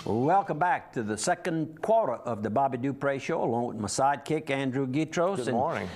Welcome back to the second quarter of the Bobby Dupre Show, along with my sidekick, Andrew Gitros. Good morning.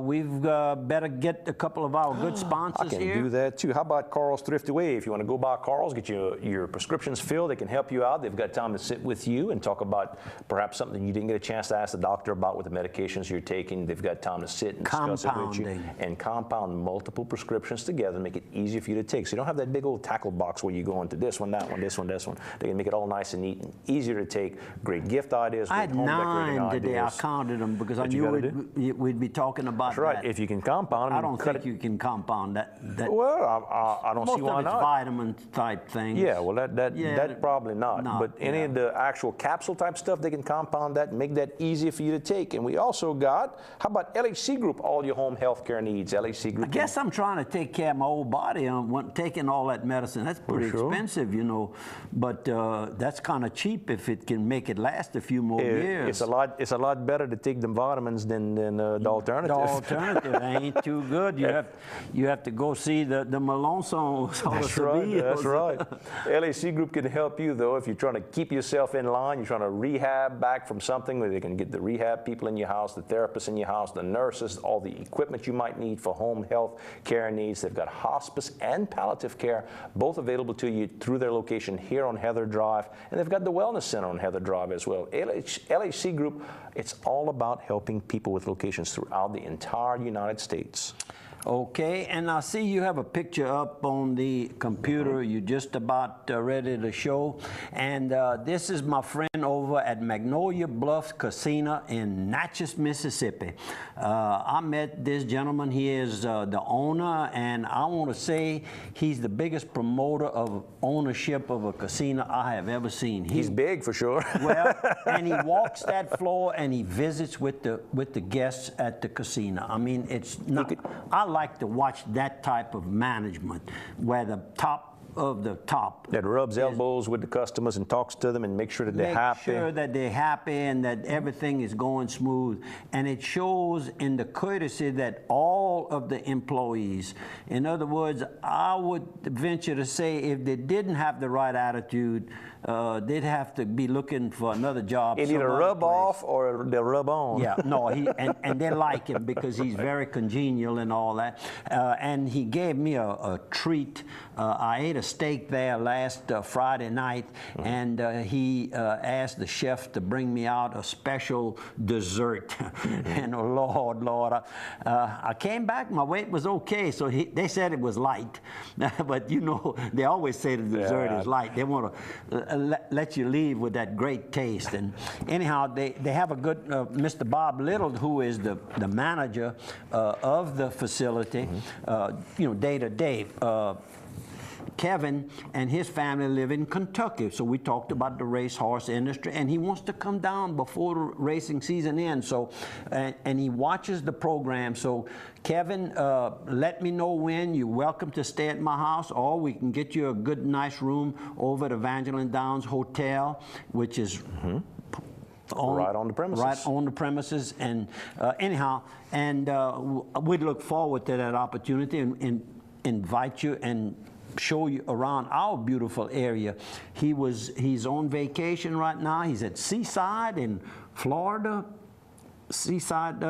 We've better get a couple of our good sponsors here. I can do that too. How about Carl's Thrift Away? If you want to go by Carl's, get your prescriptions filled, they can help you out. They've got time to sit with you and talk about perhaps something you didn't get a chance to ask the doctor about with the medications you're taking. They've got time to sit and discuss it with you and compound multiple prescriptions together and make it easier for you to take. So you don't have that big old tackle box where you go into this one, that one, this one, this one. They can make it all nice and neat and easier to take. Great gift ideas, great home decorating ideas. I had 9 today. I counted them because I knew we'd be talking about That's right. that. If you can compound them, I don't think you can compound that. Well, I don't see why not. Most of it's vitamin type things. Yeah, well, that probably not. But any of the actual capsule type stuff, they can compound that and make that easier for you to take. And we also got, how about LHC Group, all your home health care needs? LHC Group. I guess I'm trying to take care of my old body. I'm taking all that medicine. That's pretty expensive, you know. But that's kind of cheap if it can make it last a few more years. It's a lot better to take the vitamins than the alternative. The alternative ain't too good. You have to go see the Melonsons. That's right. That's right. LAC Group can help you though if you're trying to keep yourself in line. You're trying to rehab back from something where they can get the rehab people in your house, the therapists in your house, the nurses, all the equipment you might need for home health care needs. They've got hospice and palliative care, both available to you through their location here on Heather Drive, and they've got the Wellness Center on Heather Drive as well. LHC Group, it's all about helping people with locations throughout the entire United States. Okay, and I see you have a picture up on the computer. You're just about ready to show. And this is my friend over at Magnolia Bluff Casino in Natchez, Mississippi. I met this gentleman. He is the owner, and I want to say he's the biggest promoter of ownership of a casino I have ever seen. He's big for sure. Well, and he walks that floor and he visits with the guests at the casino. I mean, it's not. I like to watch that type of management where the top of the top that rubs elbows with the customers and talks to them and make sure that they're happy. Make sure that they're happy and that everything is going smooth. And it shows in the courtesy that all of the employees, in other words, I would venture to say if they didn't have the right attitude, they'd have to be looking for another job. It either rub off or they'll rub on. Yeah, no, and they like him because he's very congenial and all that. And he gave me a treat. I ate a steak there last Friday night, and he asked the chef to bring me out a special dessert. And oh, Lord, I came back, my weight was okay, so they said it was light. But you know, they always say the dessert is light. They want to let you leave with that great taste. And anyhow, they have a good Mr. Bob Little, who is the manager of the facility, you know, day to day. Kevin and his family live in Kentucky, so we talked about the racehorse industry, and he wants to come down before the racing season ends. So, and he watches the program. So, Kevin, let me know when. You're welcome to stay at my house, or we can get you a good, nice room over at Evangeline Downs Hotel, which is right on the premises. Right on the premises. And anyhow, and we'd look forward to that opportunity and invite you and show you around our beautiful area. He's on vacation right now. He's at Seaside in Florida. Seaside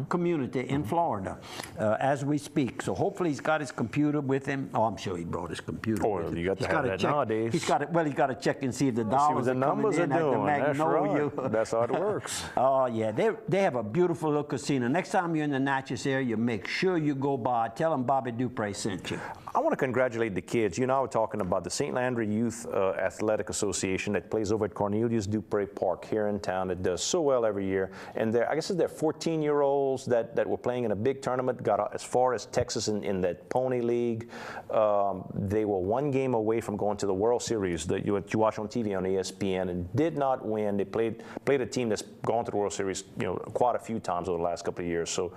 community in Florida as we speak. So hopefully he's got his computer with him. Oh, I'm sure he brought his computer with him. You got to have that nowadays. He's got to check and see if the dollars are coming in at the Magnolia. That's right. That's how it works. Oh, yeah. They have a beautiful little casino. Next time you're in the Natchez area, make sure you go by. Tell them Bobby Dupre sent you. I want to congratulate the kids. You and I were talking about the St. Landry Youth Athletic Association that plays over at Cornelius Dupre Park here in town. It does so well every year. And I guess they're 14-year-olds that were playing in a big tournament, got as far as Texas in that Pony League. They were one game away from going to the World Series that you watch on TV on ESPN and did not win. They played a team that's gone to the World Series, you know, quite a few times over the last couple of years. So,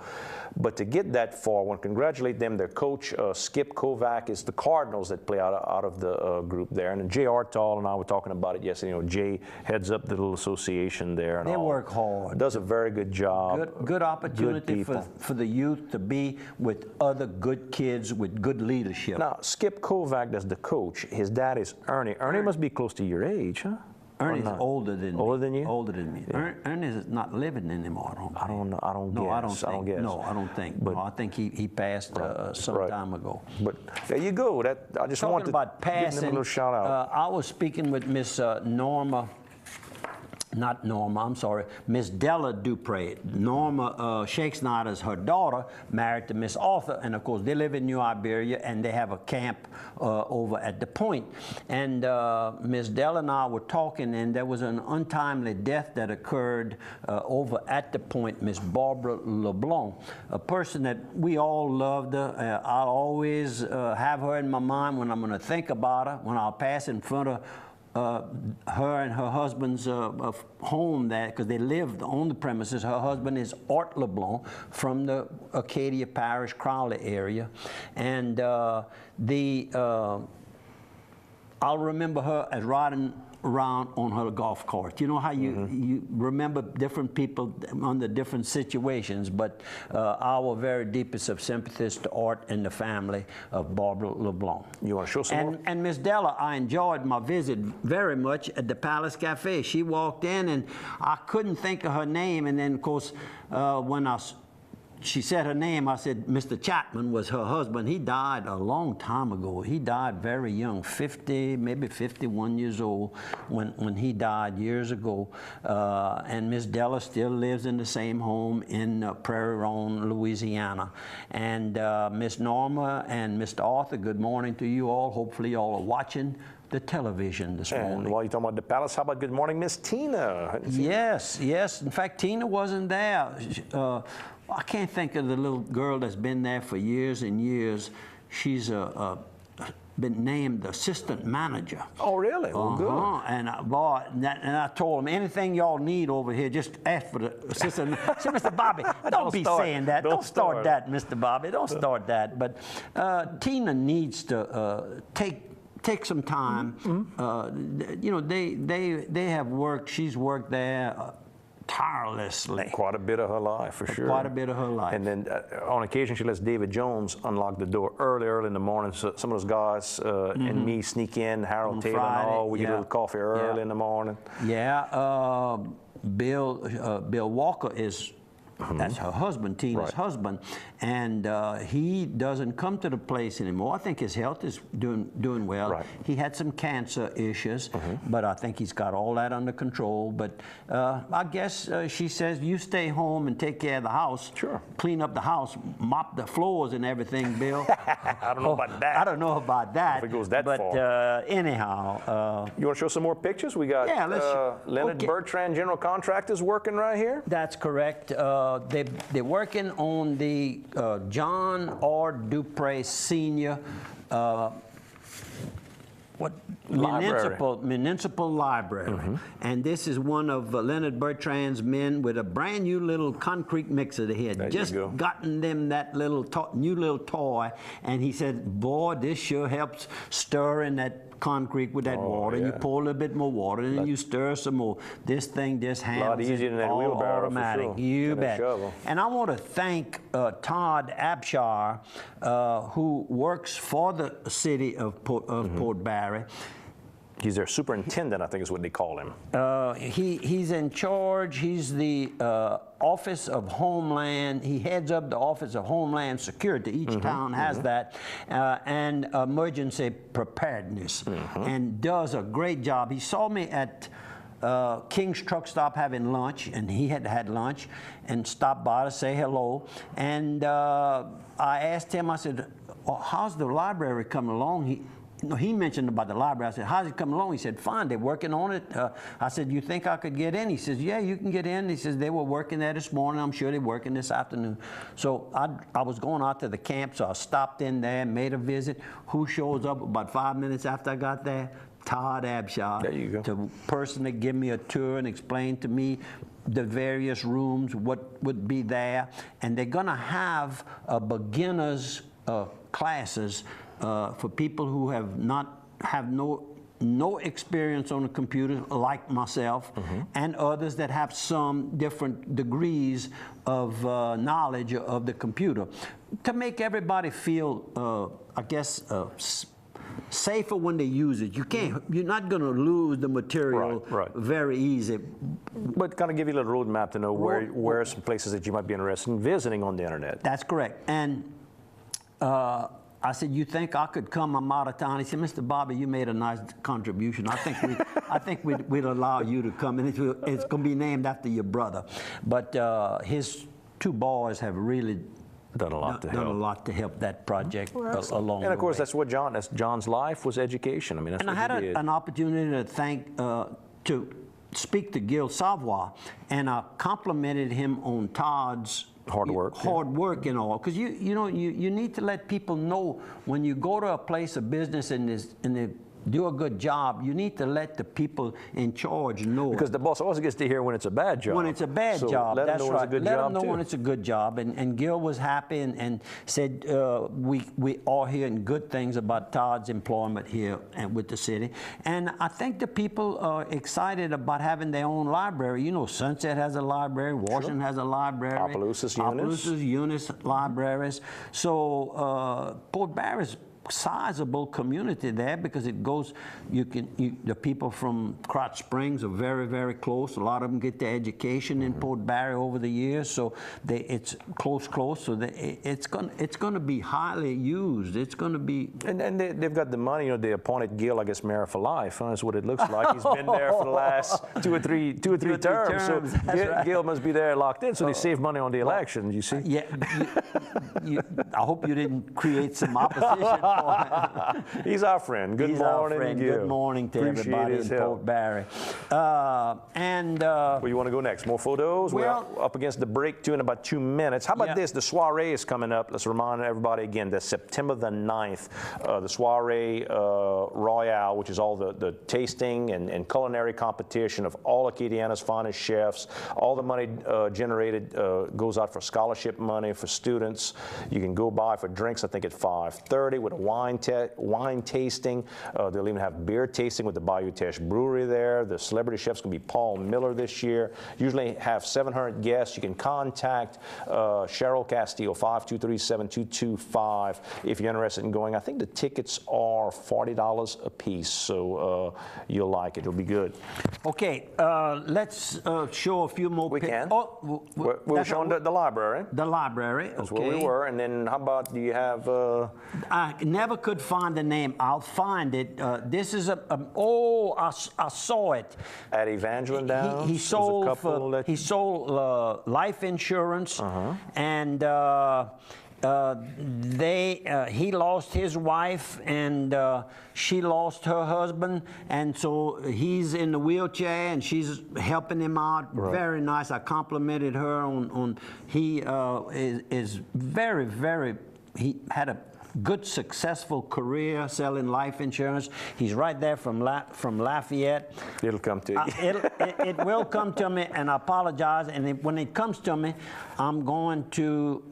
but to get that far, I want to congratulate them. Their coach, Skip Kovac, is the Cardinals that play out of the group there. And Jay Artall and I were talking about it yesterday. You know, Jay heads up the little association there. And they work hard. Does a very good job. Good opportunity for the youth to be with other good kids with good leadership. Now, Skip Kovac is the coach. His dad is Ernie. Ernie must be close to your age, huh? Ernie's older than me. Older than you? Older than me. Yeah. Ernie's not living anymore. I don't know. I don't guess. I don't think. No, I don't think. But, no, I think he passed some time ago. But there you go. That I just wanted to about passing, give them a little shout out. I was speaking with Miss Norma. Not Norma, I'm sorry, Miss Della Dupre. Norma Shakesnyder's her daughter, married to Miss Arthur, and of course they live in New Iberia, and they have a camp over at the Point. And Miss Della and I were talking, and there was an untimely death that occurred over at the Point. Miss Barbara LeBlanc, a person that we all loved. I'll always have her in my mind when I'm going to think about her, when I'll pass in front of her and her husband's home there, because they lived on the premises. Her husband is Art LeBlanc from the Acadia Parish, Crowley area. And I'll remember her as riding around on her golf cart. You know how you remember different people under different situations, but our very deepest of sympathies to Art and the family of Barbara LeBlanc. You want to show some more? And Miss Della, I enjoyed my visit very much at the Palace Cafe. She walked in, and I couldn't think of her name, and then, of course, when she said her name, I said Mr. Chapman was her husband. He died a long time ago. He died very young, 50, maybe 51 years old when he died years ago. And Miss Della still lives in the same home in Prairie Ronde, Louisiana. And Miss Norma and Mr. Arthur, good morning to you all. Hopefully you all are watching the television this morning. And while you're talking about the palace, how about good morning, Miss Tina? Yes, yes. In fact, Tina wasn't there. I can't think of the little girl that's been there for years and years. She's been named assistant manager. Oh, really? Well, good. And I told them, anything y'all need over here, just ask for the assistant. Say, Mr. Bobby, don't be saying that. Don't start that, Mr. Bobby. Don't start that. But Tina needs to take some time. You know, they have worked. She's worked there tirelessly. Quite a bit of her life, for sure. Quite a bit of her life. And then on occasion, she lets David Jones unlock the door early in the morning. So some of those guys and me sneak in, Harold On Taylor Friday, and all. We get a little coffee early in the morning. Yeah. Bill Walker is. That's her husband, Tina's husband, and he doesn't come to the place anymore. I think his health is doing well. Right. He had some cancer issues, but I think he's got all that under control. But I guess she says, you stay home and take care of the house. Sure. Clean up the house, mop the floors and everything, Bill. I don't know about that. I don't know about that. If it goes that but, far. But anyhow. You want to show some more pictures? We got Leonard Bertrand General Contractors working right here. That's correct. They're working on the John R. Dupre Sr. Municipal Library. And this is one of Leonard Bertrand's men with a brand new little concrete mixer. They had just gotten them that little new little toy, and he said, boy, this sure helps stir in that concrete with that water. And you pour a little bit more water, and then you stir some more. This thing just handles a lot easier than that wheelbarrow, automatic. for sure. You bet. And I want to thank Todd Abshire, who works for the city of Port Barre. He's their superintendent, I think is what they call him. He's in charge. He's the Office of Homeland. He heads up the Office of Homeland Security. Each town has that. And emergency preparedness. And does a great job. He saw me at King's Truck Stop having lunch, and he had lunch and stopped by to say hello. And I asked him, I said, how's the library coming along? He mentioned about the library. I said, how's it coming along? He said, fine, they're working on it. I said, you think I could get in? He says, yeah, you can get in. He says, they were working there this morning. I'm sure they're working this afternoon. So I was going out to the camp, so I stopped in there, made a visit. Who shows up about 5 minutes after I got there? Todd Abshire. There you go. To personally give me a tour and explain to me the various rooms, what would be there. And they're going to have beginners classes for people who have no experience on a computer, like myself, and others that have some different degrees of knowledge of the computer, to make everybody feel, I guess, safer when they use it. You can't. You're not going to lose the material Right. very easy. But kind of give you a little roadmap to know where are some places that you might be interested in visiting on the internet. That's correct. And I said, "You think I could come? I'm out of town." He said, "Mr. Bobby, you made a nice contribution. I think we'd allow you to come, and it's going to be named after your brother." But his two boys have really Done a lot to help that project along. And of course, the way. that's John's life was education. I mean, that's And I what had he did. an opportunity to to speak to Gil Savoy, and I complimented him on Todd's Hard work and all, because you need to let people know when you go to a place of business and they do a good job, you need to let the people in charge know. Because the boss also gets to hear when it's a bad job. When it's a bad job, let that's them know right. It's a good let job them know too. when it's a good job. And Gil was happy and said, we are hearing good things about Todd's employment here and with the city. And I think the people are excited about having their own library. You know, Sunset has a library, Washington has a library. Opelousas, Eunice libraries. So Port Barry's sizable community there because it goes, the people from Crotch Springs are very, very close. A lot of them get their education in Port Barry over the years, so it's close, so it's going to be highly used. It's going to be... And they've got the money, they appointed Gil, I guess, mayor for life. Huh? That's what it looks like. He's been there for the last two or three terms. So Gil must be there locked in, so they save money on the election, you see? Yeah, I hope you didn't create some opposition for him. He's our friend. Good morning, Gil. Good morning to everybody in Port Barry. Where you want to go next? More photos? Well, we're up against the break too in about 2 minutes. How about this? The soiree is coming up. Let's remind everybody again, that's September the 9th. The soiree royale, which is all the tasting and culinary competition of all Acadiana's finest chefs. All the money generated goes out for scholarship money for students. You can go by for drinks, I think, at 5:30 with a wine tasting. They'll even have beer tasting with the Bayou Teche Brewery there. The celebrity chef's going to be Paul Miller this year. Usually have 700 guests. You can contact Cheryl Castillo, 523-7225, if you're interested in going. I think the tickets are $40 a piece, so you'll like it. It'll be good. Okay, let's show a few more pictures. We can. Oh, we're showing the library. The library, That's where we were. And then how about, do you have... I never could find the name. I'll find it. This is I saw it. At Evangeline Downs? He sold life insurance, and he lost his wife, and she lost her husband, and so he's in the wheelchair, and she's helping him out. Right. Very nice. I complimented her on he is very, very, he had a good, successful career selling life insurance. He's right there from Lafayette. It'll come to you. It will come to me, and I apologize. And when it comes to me, I'm going to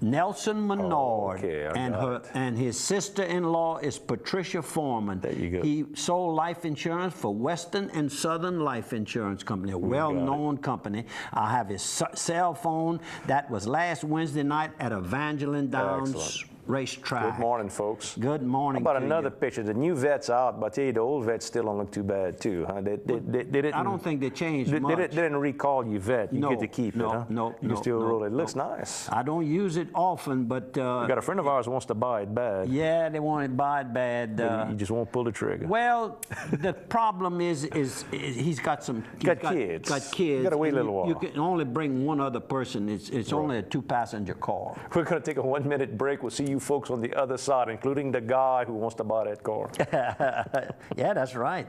Nelson Menard, and his sister-in-law is Patricia Foreman. There you go. He sold life insurance for Western and Southern Life Insurance Company, a well-known company. I have his cell phone. That was last Wednesday night at Evangeline Downs Racetrack. Good morning, folks. Good morning. How about another picture? The new vet's out, but I tell you, the old vets still don't look too bad too. Huh? They didn't, I don't think they changed much. They didn't recall you vet. You get to keep it, huh? No, you can still roll it. It looks nice. I don't use it often, but we got a friend of ours who wants to buy it bad. Yeah, they want to buy it bad. You just won't pull the trigger. Well, the problem is he's got some kids. Got kids. You got to wait a little while. You can only bring one other person. It's only a 2-passenger car. We're going to take a 1-minute break. We'll see you folks on the other side, including the guy who wants to buy that car. Yeah, that's right.